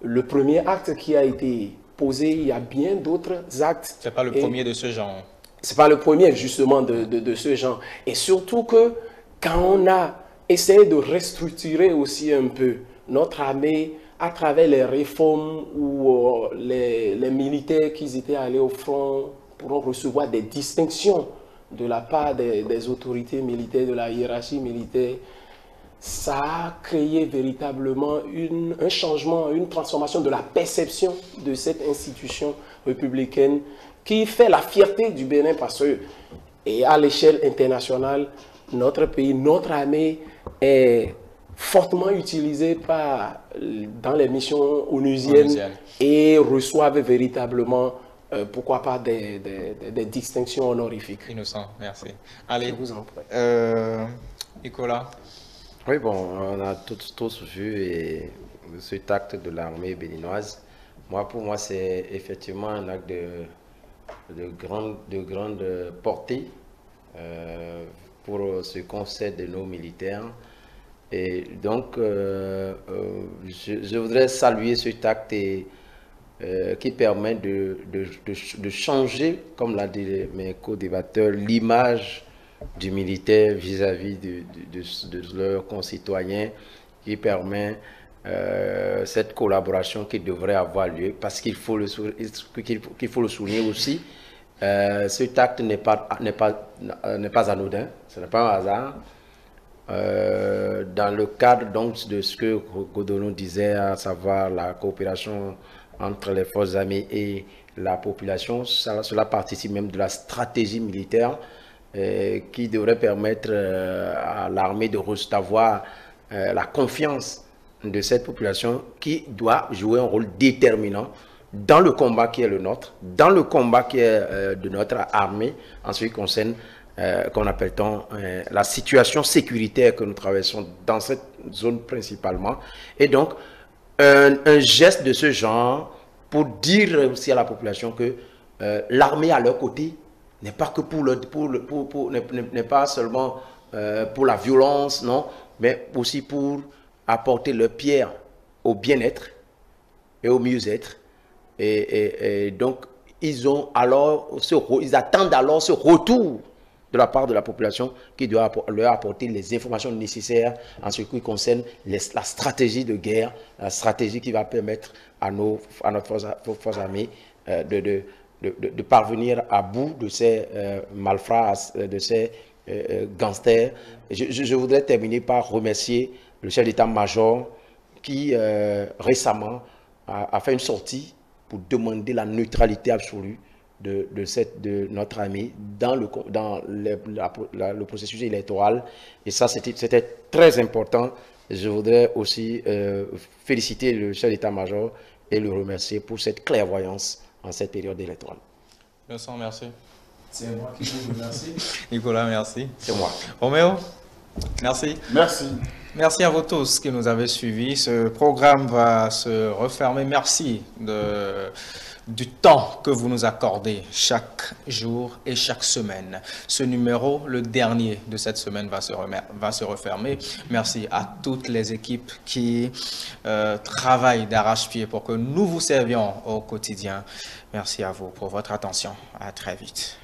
le premier acte qui a été posé, il y a bien d'autres actes. Ce n'est pas le premier de ce genre. Ce n'est pas le premier justement de ce genre. Et surtout que quand on a essayé de restructurer aussi un peu notre armée à travers les réformes où les militaires qui étaient allés au front pourront recevoir des distinctions de la part des autorités militaires, de la hiérarchie militaire, ça a créé véritablement un changement, une transformation de la perception de cette institution républicaine qui fait la fierté du Bénin parce que, et à l'échelle internationale, notre pays, notre armée est fortement utilisée dans les missions onusiennes et reçoivent véritablement, pourquoi pas, des distinctions honorifiques. Innocent, merci. Allez, je vous en prie. Nicolas. Oui, bon, on a tous vu cet acte de l'armée béninoise. Pour moi, c'est effectivement un acte de grande portée pour ce qu'on sait de nos militaires. Et donc, je voudrais saluer cet acte qui permet de changer, comme l'a dit mes co-débatteurs, l'image du militaire vis-à-vis de leurs concitoyens, qui permet cette collaboration qui devrait avoir lieu, parce qu'il faut le souligner aussi. Cet acte n'est pas anodin, ce n'est pas un hasard. Dans le cadre donc de ce que Godonou disait, à savoir la coopération entre les forces armées et la population. Cela participe même de la stratégie militaire qui devrait permettre à l'armée d'avoir la confiance de cette population qui doit jouer un rôle déterminant dans le combat qui est le nôtre, dans le combat qui est de notre armée, en ce qui concerne, qu'on appelle-t-on, la situation sécuritaire que nous traversons dans cette zone principalement. Et donc, un geste de ce genre pour dire aussi à la population que l'armée à leur côté n'est pas que n'est pas seulement pour la violence, non, mais aussi pour apporter leur pierre au bien-être et au mieux-être. Et donc, ils attendent alors ce retour de la part de la population qui doit leur apporter les informations nécessaires en ce qui concerne la stratégie de guerre, la stratégie qui va permettre à notre force armée de parvenir à bout de ces malfrats, de ces gangsters. Je voudrais terminer par remercier le chef d'état-major qui récemment a fait une sortie pour demander la neutralité absolue de notre armée dans le processus électoral. Et ça, c'était très important. Je voudrais aussi féliciter le chef d'état-major et le remercier pour cette clairvoyance en cette période électorale. Vincent, merci. C'est moi qui vous remercie. Nicolas, merci. C'est moi. Roméo, merci. Merci. Merci à vous tous qui nous avez suivis. Ce programme va se refermer. Merci du temps que vous nous accordez chaque jour et chaque semaine. Ce numéro, le dernier de cette semaine, va se refermer. Merci à toutes les équipes qui travaillent d'arrache-pied pour que nous vous servions au quotidien. Merci à vous pour votre attention. À très vite.